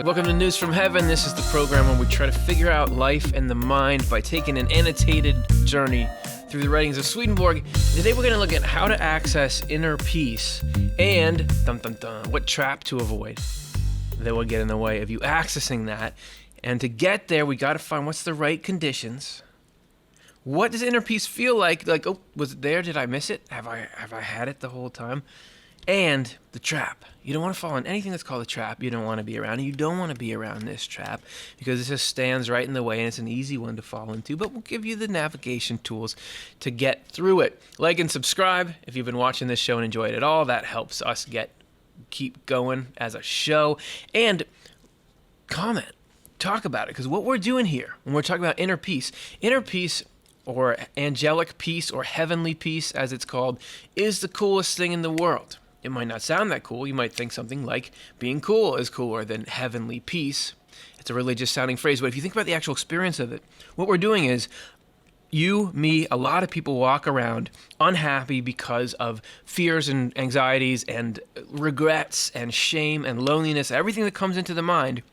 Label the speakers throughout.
Speaker 1: Welcome to News from Heaven. This is the program where we try to figure out life and the mind by taking an annotated journey through the writings of Swedenborg. Today we're going to look at how to access inner peace and what trap to avoid that will get in the way of you accessing that. And to get there, we got to find what's the right conditions. What does inner peace feel like? Like, oh, was it there? Did I miss it? Have I had it the whole time? And the trap. You don't want to fall in anything that's called a trap. You don't want to be around. And you don't want to be around this trap because it just stands right in the way and it's an easy one to fall into. But we'll give you the navigation tools to get through it. Like and subscribe if you've been watching this show and enjoyed it all. That helps us keep going as a show. And comment. Talk about it. Because what we're doing here when we're talking about inner peace or angelic peace or heavenly peace as it's called is the coolest thing in the world. It might not sound that cool. You might think something like being cool is cooler than heavenly peace. It's a religious sounding phrase, but if you think about the actual experience of it, what we're doing is you, me, a lot of people walk around unhappy because of fears and anxieties and regrets and shame and loneliness, everything that comes into the mind.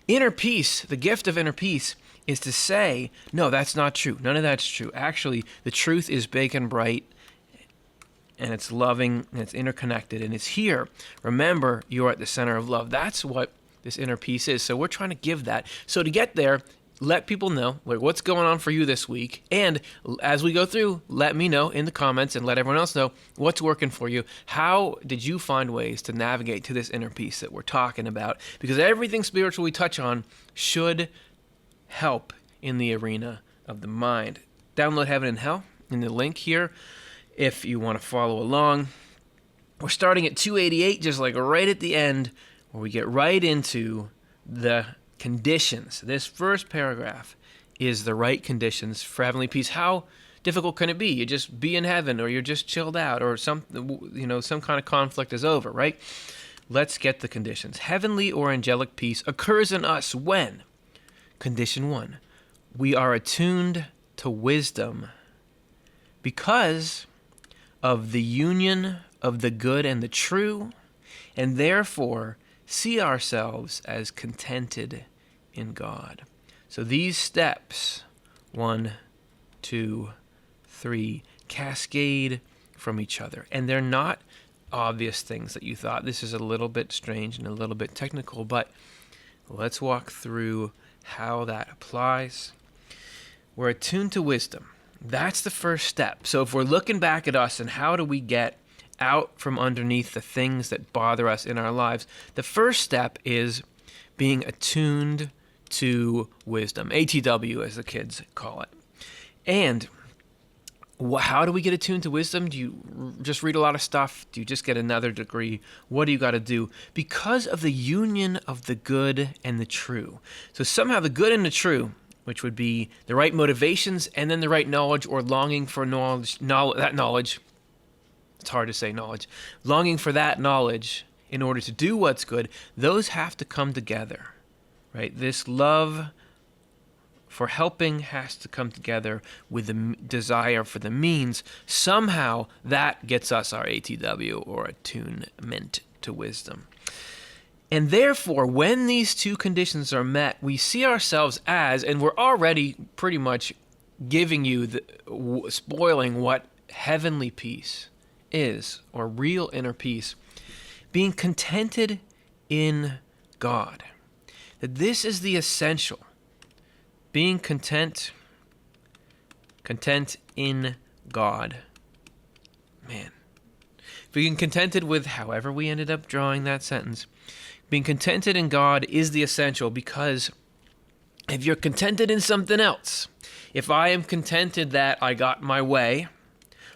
Speaker 1: Inner peace, the gift of inner peace, is to say, no, that's not true. None of that's true. Actually, the truth is big and bright, and it's loving, and it's interconnected, and it's here. Remember, you're at the center of love. That's what this inner peace is. So we're trying to give that. So to get there, let people know what's going on for you this week. And as we go through, let me know in the comments and let everyone else know what's working for you. How did you find ways to navigate to this inner peace that we're talking about? Because everything spiritual we touch on should help in the arena of the mind. Download Heaven and Hell in the link here if you want to follow along. We're starting at 288, just like right at the end, where we get right into the conditions. This first paragraph is the right conditions for heavenly peace. How difficult can it be? You just be in heaven, or you're just chilled out, or some kind of conflict is over, right? Let's get the conditions. Heavenly or angelic peace occurs in us when? Condition 1, we are attuned to wisdom because of the union of the good and the true, and therefore see ourselves as contented in God. So these steps, 1, 2, 3, cascade from each other. And they're not obvious things that you thought. This is a little bit strange and a little bit technical, but let's walk through how that applies. We're attuned to wisdom. That's the first step. So if we're looking back at us and how do we get out from underneath the things that bother us in our lives, the first step is being attuned to wisdom. ATW, as the kids call it. And how do we get attuned to wisdom? Do you just read a lot of stuff? Do you just get another degree? What do you got to do? Because of the union of the good and the true. So somehow the good and the true, which would be the right motivations and then the right knowledge or longing for that knowledge. It's hard to say knowledge. Longing for that knowledge in order to do what's good, those have to come together, right? This love for helping has to come together with the desire for the means. Somehow that gets us our ATW or attunement to wisdom. And therefore, when these two conditions are met, we see ourselves as, and we're already pretty much giving you, spoiling what heavenly peace is, or real inner peace, being contented in God. That this is the essential. Being content in God. Man. Being contented with however we ended up drawing that sentence. Being contented in God is the essential, because if you're contented in something else, if I am contented that I got my way,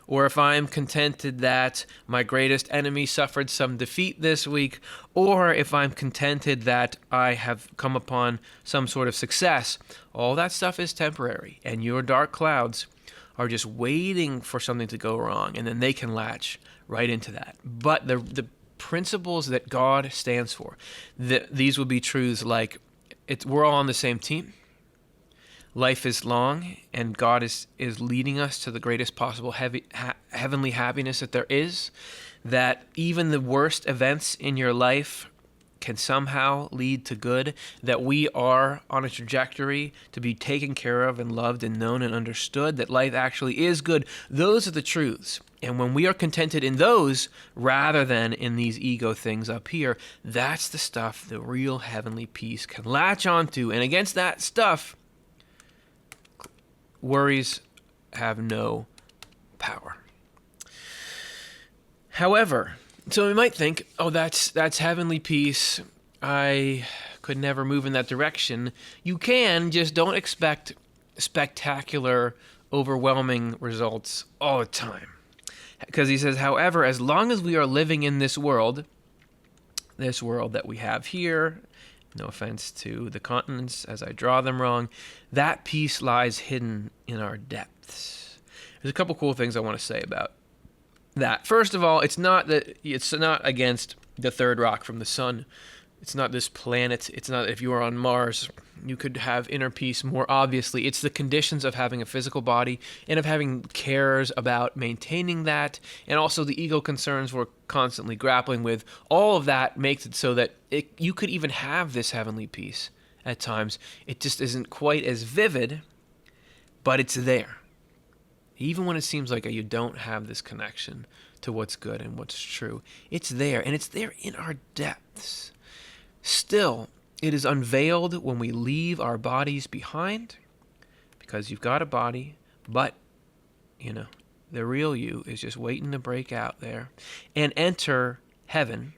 Speaker 1: or if I am contented that my greatest enemy suffered some defeat this week, or if I'm contented that I have come upon some sort of success, all that stuff is temporary, and your dark clouds are just waiting for something to go wrong, and then they can latch right into that. But the principles that God stands for, these would be truths like we're all on the same team. Life is long, and God is leading us to the greatest possible heavenly happiness that there is, that even the worst events in your life can somehow lead to good, that we are on a trajectory to be taken care of and loved and known and understood, that life actually is good. Those are the truths. And when we are contented in those rather than in these ego things up here, that's the stuff the real heavenly peace can latch onto. And against that stuff, worries have no power. However, so we might think, oh, that's heavenly peace. I could never move in that direction. You can, just don't expect spectacular, overwhelming results all the time. Because he says, however, as long as we are living in this world that we have here, no offense to the continents as I draw them wrong, that peace lies hidden in our depths. There's a couple cool things I want to say about that. First of all, it's not against the third rock from the sun. It's not this planet. It's not if you were on Mars, you could have inner peace more obviously. It's the conditions of having a physical body and of having cares about maintaining that, and also the ego concerns we're constantly grappling with. All of that makes it so that you could even have this heavenly peace at times. It just isn't quite as vivid, but it's there. Even when it seems like you don't have this connection to what's good and what's true, it's there, and it's there in our depths. Still, it is unveiled when we leave our bodies behind, because you've got a body, but, the real you is just waiting to break out there and enter heaven,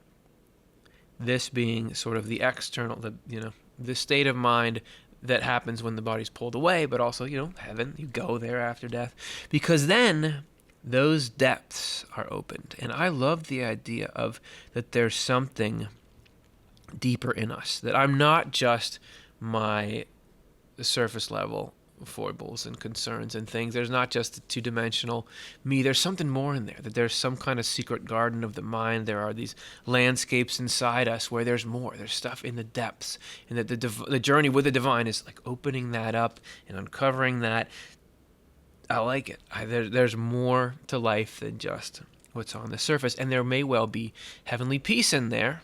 Speaker 1: this being sort of the external, the state of mind that happens when the body's pulled away, but also, heaven, you go there after death, because then those depths are opened. And I love the idea of that there's something deeper in us, that I'm not just my surface level foibles and concerns and things. There's not just a two-dimensional me. There's something more in there, that there's some kind of secret garden of the mind. There are these landscapes inside us where there's more. There's stuff in the depths, and that the journey with the divine is like opening that up and uncovering that. I like it. There's more to life than just what's on the surface, and there may well be heavenly peace in there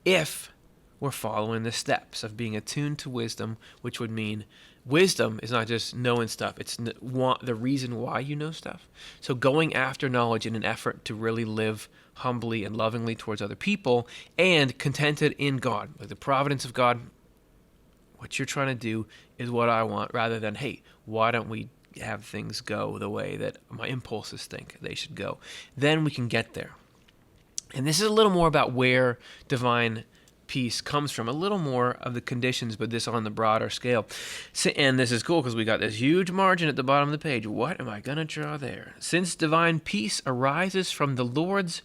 Speaker 1: if we're following the steps of being attuned to wisdom, which would mean wisdom is not just knowing stuff. It's the reason why you know stuff. So going after knowledge in an effort to really live humbly and lovingly towards other people and contented in God, like the providence of God. What you're trying to do is what I want, rather than, hey, why don't we have things go the way that my impulses think they should go? Then we can get there. And this is a little more about where divine peace comes from, a little more of the conditions, but this on the broader scale. And this is cool because we got this huge margin at the bottom of the page. What am I going to draw there? Since divine peace arises from the Lord's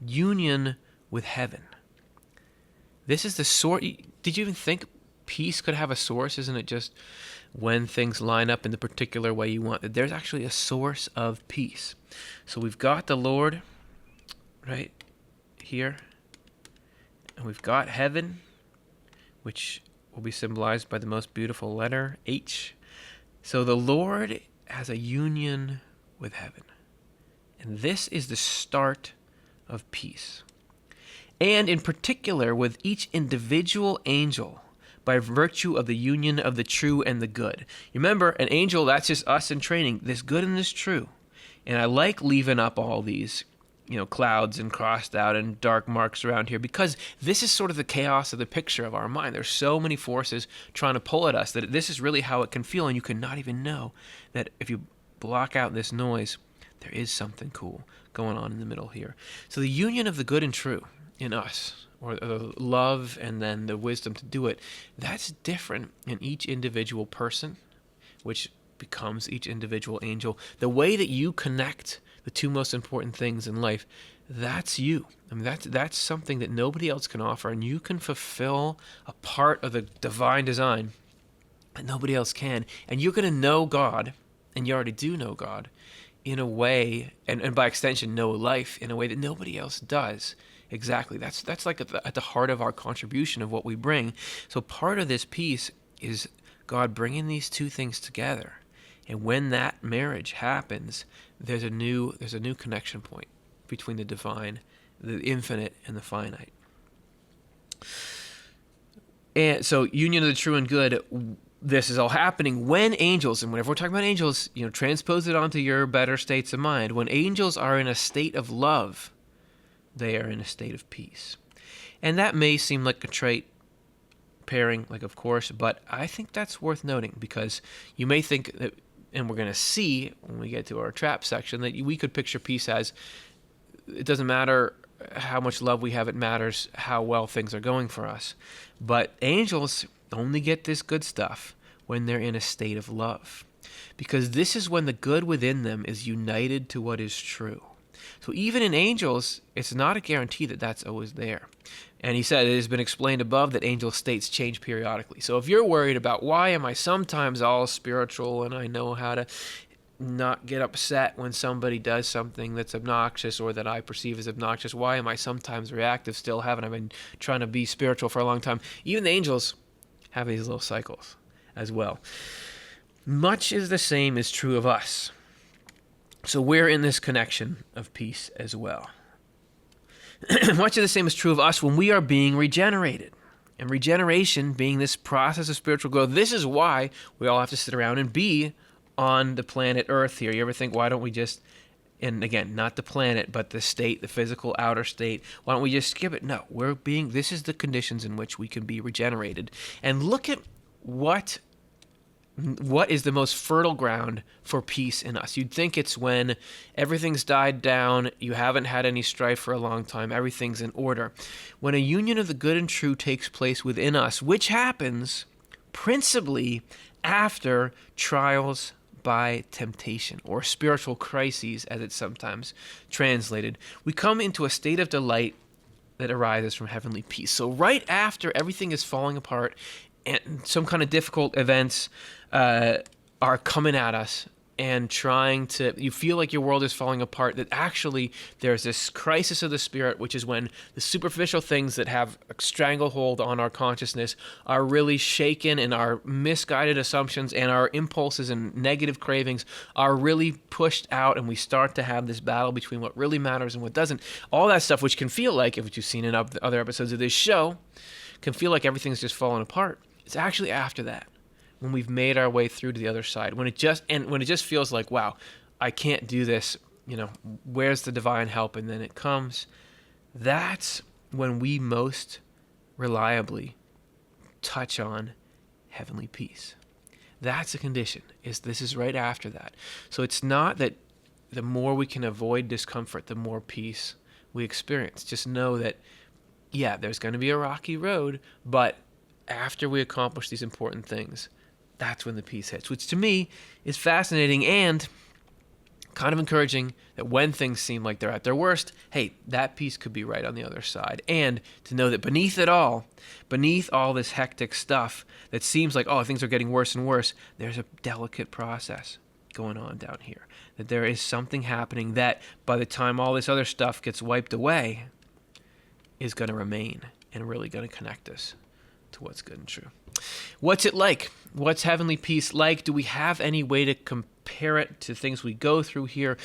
Speaker 1: union with heaven. This is the sort. Did you even think peace could have a source? Isn't it just when things line up in the particular way you want? That there's actually a source of peace. So we've got the Lord right here. And we've got heaven, which will be symbolized by the most beautiful letter, H. So the Lord has a union with heaven. And this is the start of peace. And in particular with each individual angel, by virtue of the union of the true and the good. Remember, an angel, that's just us in training, this good and this true. And I like leaving up all these clouds and crossed out and dark marks around here, because this is sort of the chaos of the picture of our mind. There's so many forces trying to pull at us that this is really how it can feel, and you cannot even know that if you block out this noise, there is something cool going on in the middle here. So the union of the good and true in us, or the love and then the wisdom to do it, that's different in each individual person, which becomes each individual angel. The way that you connect the two most important things in life, that's you. I mean, that's something that nobody else can offer, and you can fulfill a part of the divine design that nobody else can. And you're going to know God, and you already do know God, in a way, and by extension know life in a way that nobody else does. Exactly. That's like at the heart of our contribution of what we bring. So part of this piece is God bringing these two things together. And when that marriage happens, there's a new connection point between the divine, the infinite, and the finite. And so union of the true and good, this is all happening when angels, and whenever we're talking about angels, transpose it onto your better states of mind. When angels are in a state of love, they are in a state of peace. And that may seem like a trite pairing, of course, but I think that's worth noting, because you may think that, and we're going to see when we get to our trap section, that we could picture peace as, it doesn't matter how much love we have, it matters how well things are going for us. But angels only get this good stuff when they're in a state of love, because this is when the good within them is united to what is true. So even in angels, it's not a guarantee that that's always there. And he said it has been explained above that angel states change periodically. So if you're worried about, why am I sometimes all spiritual and I know how to not get upset when somebody does something that's obnoxious or that I perceive as obnoxious, why am I sometimes reactive still? Haven't I been trying to be spiritual for a long time? Even the angels have these little cycles as well. Much is the same is true of us. So we're in this connection of peace as well. Much of the same is true of us when we are being regenerated. And regeneration being this process of spiritual growth, this is why we all have to sit around and be on the planet Earth here. You ever think, why don't we just, and again, not the planet, but the state, the physical outer state, why don't we just skip it? No, this is the conditions in which we can be regenerated. And look at what is the most fertile ground for peace in us. You'd think it's when everything's died down, you haven't had any strife for a long time, everything's in order. When a union of the good and true takes place within us, which happens principally after trials by temptation, or spiritual crises, as it's sometimes translated, we come into a state of delight that arises from heavenly peace. So right after everything is falling apart and some kind of difficult events are coming at us and you feel like your world is falling apart, that actually there's this crisis of the spirit, which is when the superficial things that have a stranglehold on our consciousness are really shaken, and our misguided assumptions and our impulses and negative cravings are really pushed out, and we start to have this battle between what really matters and what doesn't. All that stuff, which can feel like, if you've seen in other episodes of this show, can feel like everything's just falling apart. It's actually after that, when we've made our way through to the other side, when it just feels like, wow, I can't do this, where's the divine help? And then it comes. That's when we most reliably touch on heavenly peace. That's a condition. This is right after that. So it's not that the more we can avoid discomfort, the more peace we experience. Just know that, yeah, there's going to be a rocky road, but after we accomplish these important things, that's when the peace hits, which to me is fascinating and kind of encouraging, that when things seem like they're at their worst, hey, that peace could be right on the other side. And to know that beneath it all, beneath all this hectic stuff that seems like, oh, things are getting worse and worse, there's a delicate process going on down here. That there is something happening that by the time all this other stuff gets wiped away is going to remain and really going to connect us to what's good and true. What's it like? What's heavenly peace like? Do we have any way to compare it to things we go through here?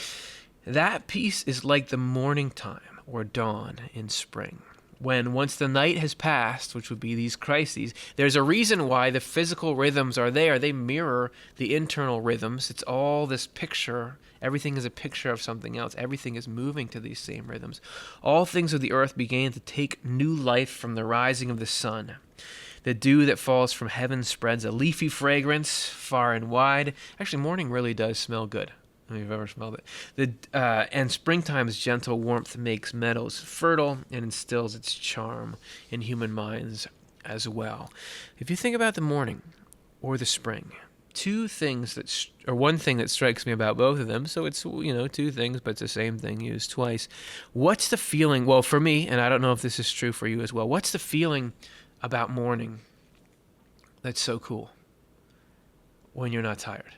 Speaker 1: That peace is like the morning time or dawn in spring, when once the night has passed, which would be these crises, there's a reason why the physical rhythms are there. They mirror the internal rhythms. It's all this picture. Everything is a picture of something else. Everything is moving to these same rhythms. All things of the earth began to take new life from the rising of the sun. The dew that falls from heaven spreads a leafy fragrance far and wide. Actually, morning really does smell good. I don't know if you've ever smelled it. And springtime's gentle warmth makes meadows fertile and instills its charm in human minds as well. If you think about the morning or the spring, one thing that strikes me about both of them, so it's, two things, but it's the same thing used twice. What's the feeling? Well, for me, and I don't know if this is true for you as well, what's the feeling about morning that's so cool when you're not tired?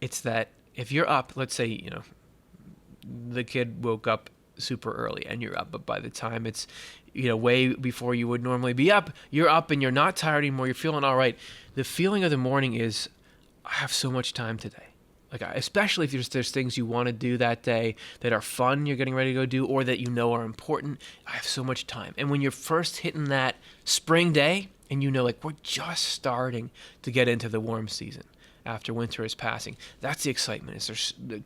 Speaker 1: It's that if you're up, let's say, the kid woke up super early and you're up, but by the time it's, way before you would normally be up, you're up and you're not tired anymore, you're feeling all right. The feeling of the morning is, I have so much time today. Like, especially if there's things you want to do that day that are fun, you're getting ready to go do, or that you know are important. I have so much time. And when you're first hitting that spring day, and you know, like, we're just starting to get into the warm season after winter is passing, that's the excitement.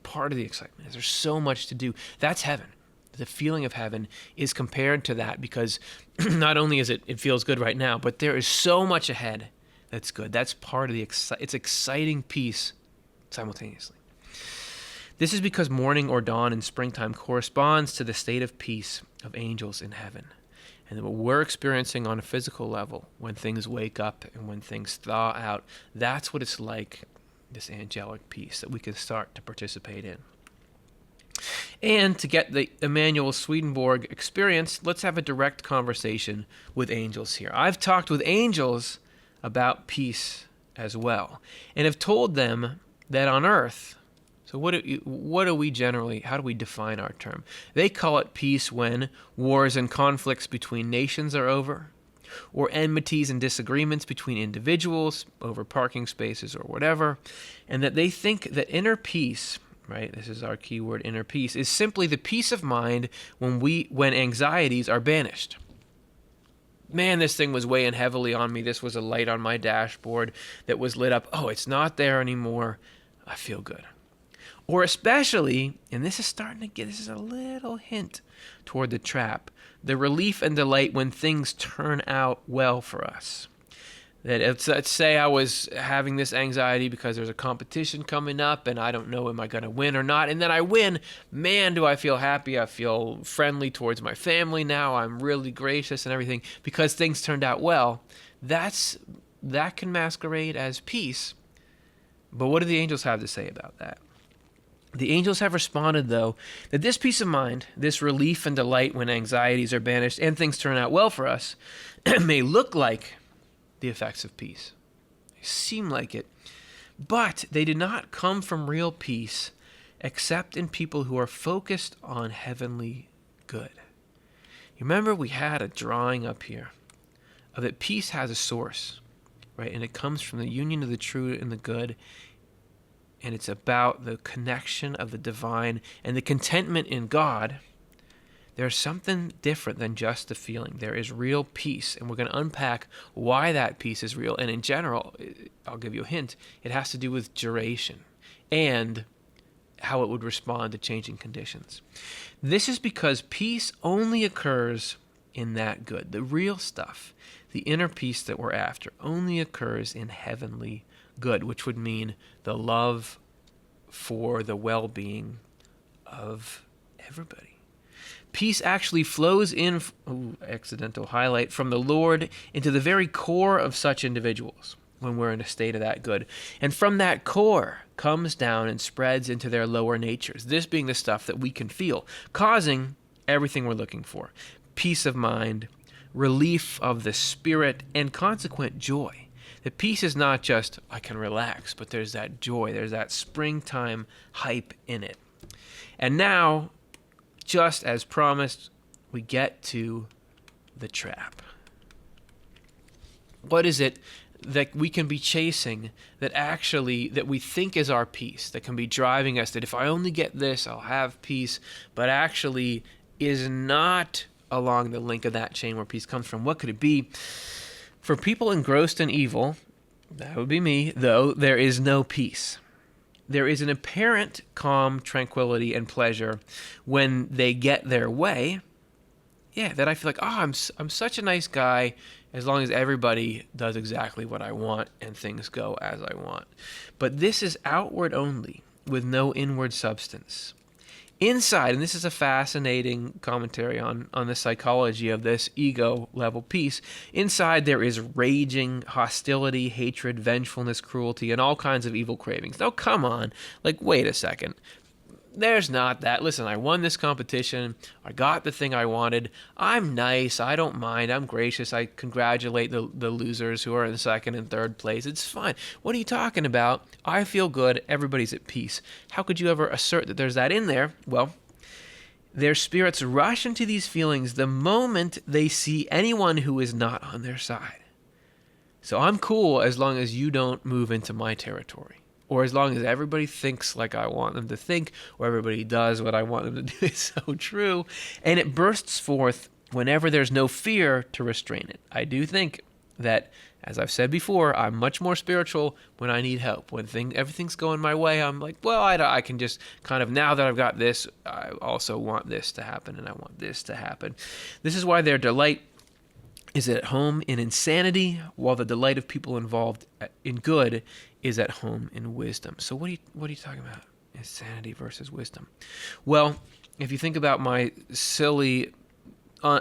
Speaker 1: Part of the excitement is there's so much to do. That's heaven. The feeling of heaven is compared to that, because not only is it feels good right now, but there is so much ahead that's good. That's part of the it's exciting peace simultaneously. This is because morning or dawn in springtime corresponds to the state of peace of angels in heaven. And what we're experiencing on a physical level, when things wake up and when things thaw out, that's what it's like, this angelic peace that we can start to participate in. And to get the Emanuel Swedenborg experience, let's have a direct conversation with angels here. I've talked with angels about peace as well, and have told them that on earth, so what do we generally, how do we define our term? They call it peace when wars and conflicts between nations are over, or enmities and disagreements between individuals over parking spaces or whatever, and that they think that inner peace, right, this is our key word, inner peace, is simply the peace of mind when anxieties are banished. Man, this thing was weighing heavily on me. This was a light on my dashboard that was lit up. Oh, it's not there anymore. I feel good. Or especially, and this is a little hint toward the trap, the relief and delight when things turn out well for us. That let's say I was having this anxiety because there's a competition coming up and I don't know, am I going to win or not? And then I win. Man, do I feel happy. I feel friendly towards my family now. I'm really gracious and everything because things turned out well. That can masquerade as peace. But what do the angels have to say about that? The angels have responded, though, that this peace of mind, this relief and delight when anxieties are banished and things turn out well for us, may look like the effects of peace. They seem like it. But they do not come from real peace except in people who are focused on heavenly good. You remember we had a drawing up here of that peace has a source, right? And it comes from the union of the true and the good. And it's about the connection of the divine and the contentment in God. There's something different than just the feeling. There is real peace, and we're going to unpack why that peace is real. And in general, I'll give you a hint, it has to do with duration and how it would respond to changing conditions. This is because peace only occurs in that good. The real stuff, the inner peace that we're after, only occurs in heavenly good, which would mean the love for the well-being of everybody. Peace actually flows in, accidental highlight, from the Lord into the very core of such individuals when we're in a state of that good. And from that core comes down and spreads into their lower natures, this being the stuff that we can feel, causing everything we're looking for. Peace of mind, relief of the spirit, and consequent joy. The peace is not just, I can relax, but there's that joy, there's that springtime hype in it. And now, just as promised, we get to the trap. What is it that we can be chasing that we think is our peace, that can be driving us, that if I only get this, I'll have peace, but actually is not along the link of that chain where peace comes from? What could it be? For people engrossed in evil, that would be me, though, there is no peace. There is an apparent calm, tranquility, and pleasure when they get their way. Yeah, that I feel like, I'm such a nice guy as long as everybody does exactly what I want and things go as I want. But this is outward only, with no inward substance. Inside, and this is a fascinating commentary on the psychology of this ego-level peace, inside there is raging, hostility, hatred, vengefulness, cruelty, and all kinds of evil cravings. Now, come on. Like, wait a second. There's not that. Listen, I won this competition. I got the thing I wanted. I'm nice. I don't mind. I'm gracious. I congratulate the losers who are in second and third place. It's fine. What are you talking about? I feel good. Everybody's at peace. How could you ever assert that there's that in there? Well, their spirits rush into these feelings the moment they see anyone who is not on their side. So I'm cool as long as you don't move into my territory. or as long as everybody thinks like I want them to think, or everybody does what I want them to do, is so true. And it bursts forth whenever there's no fear to restrain it. I do think that, as I've said before, I'm much more spiritual when I need help. When everything's going my way, I'm like, well, I can just kind of, now that I've got this, I also want this to happen, and I want this to happen. This is why their delight is at home in insanity, while the delight of people involved in good is at home in wisdom. So what are you talking about? Insanity versus wisdom. Well, if you think about my silly,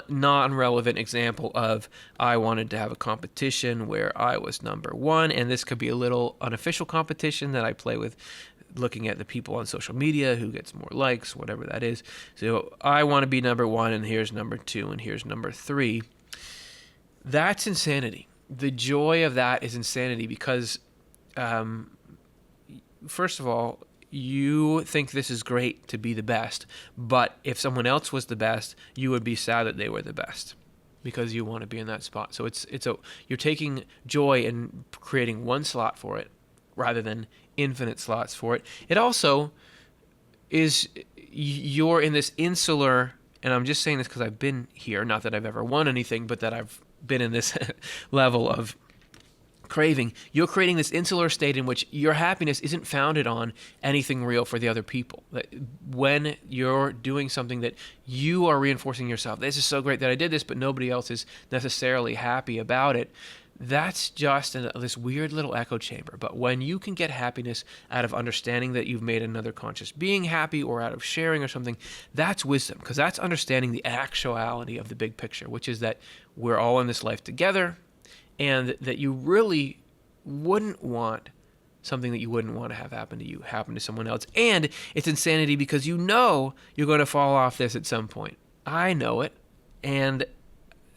Speaker 1: non-relevant example of I wanted to have a competition where I was number one, and this could be a little unofficial competition that I play with, looking at the people on social media who gets more likes, whatever that is. So I want to be number one, and here's number two, and here's number three. That's insanity. The joy of that is insanity because, first of all, you think this is great to be the best, but if someone else was the best, you would be sad that they were the best because you want to be in that spot. So you're taking joy in creating one slot for it rather than infinite slots for it. It also is, you're in this insular, and I'm just saying this because I've been here, not that I've ever won anything, but that I've been in this level of craving. You're creating this insular state in which your happiness isn't founded on anything real for the other people. When you're doing something that you are reinforcing yourself, this is so great that I did this, but nobody else is necessarily happy about it. That's just this weird little echo chamber. But when you can get happiness out of understanding that you've made another conscious being happy, or out of sharing or something, that's wisdom, because that's understanding the actuality of the big picture, which is that we're all in this life together, and that you really wouldn't want something that you wouldn't want to have happen to you happen to someone else. And it's insanity because you know you're going to fall off this at some point. I know it. And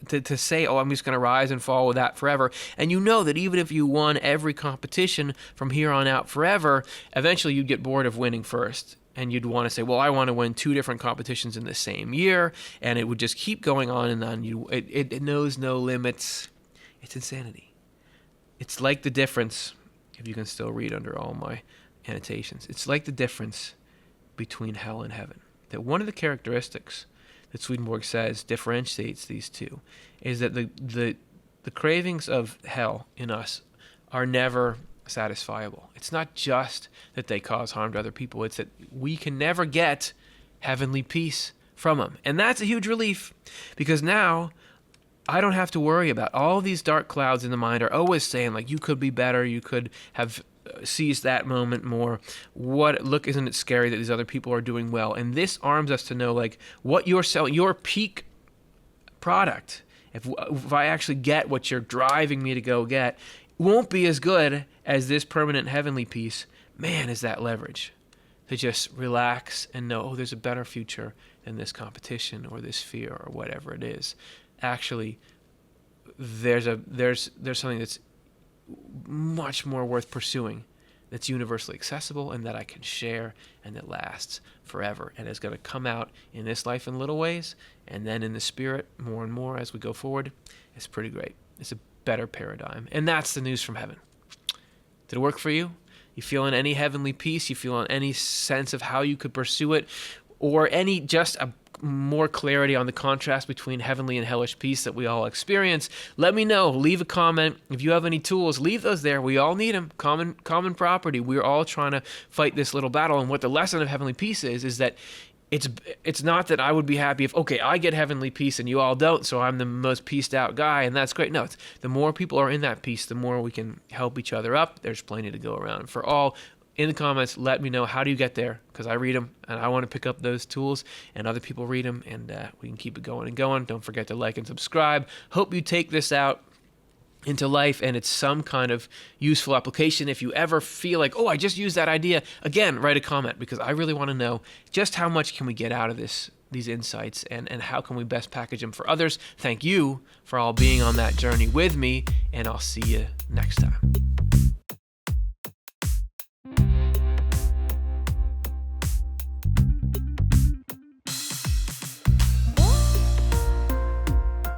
Speaker 1: to say, oh, I'm just going to rise and fall with that forever. And you know that even if you won every competition from here on out forever, eventually you'd get bored of winning first. And you'd want to say, well, I want to win 2 different competitions in the same year. And it would just keep going on and on. It knows no limits. It's insanity. It's like the difference, if you can still read under all my annotations, it's like the difference between hell and heaven. That one of the characteristics that Swedenborg says differentiates these two is that the cravings of hell in us are never satisfiable. It's not just that they cause harm to other people, it's that we can never get heavenly peace from them. And that's a huge relief, because now I don't have to worry about all these dark clouds in the mind are always saying, like, you could be better, you could have seized that moment more. Look, isn't it scary that these other people are doing well? And this arms us to know, like, what you're selling, your peak product, if I actually get what you're driving me to go get, won't be as good as this permanent heavenly peace. Man, is that leverage to just relax and know, oh, there's a better future than this competition or this fear or whatever it is. Actually, there's something that's much more worth pursuing, that's universally accessible and that I can share and that lasts forever and is going to come out in this life in little ways and then in the spirit more and more as we go forward. It's pretty great. It's a better paradigm. And that's the news from heaven. Did it work for you? You feeling any heavenly peace? You feeling any sense of how you could pursue it? Or any just a more clarity on the contrast between heavenly and hellish peace that we all experience? Let me know. Leave a comment. If you have any tools, leave those there. We all need them. Common property. We're all trying to fight this little battle. And what the lesson of heavenly peace is that it's not that I would be happy if, okay, I get heavenly peace and you all don't, so I'm the most peaced out guy, and that's great. No, it's the more people are in that peace, the more we can help each other up. There's plenty to go around for all. In the comments, let me know, how do you get there? Because I read them, and I want to pick up those tools, and other people read them, and we can keep it going and going. Don't forget to like and subscribe. Hope you take this out into life, and it's some kind of useful application. If you ever feel like, oh, I just used that idea, again, write a comment, because I really want to know just how much can we get out of these insights, and how can we best package them for others. Thank you for all being on that journey with me, and I'll see you next time.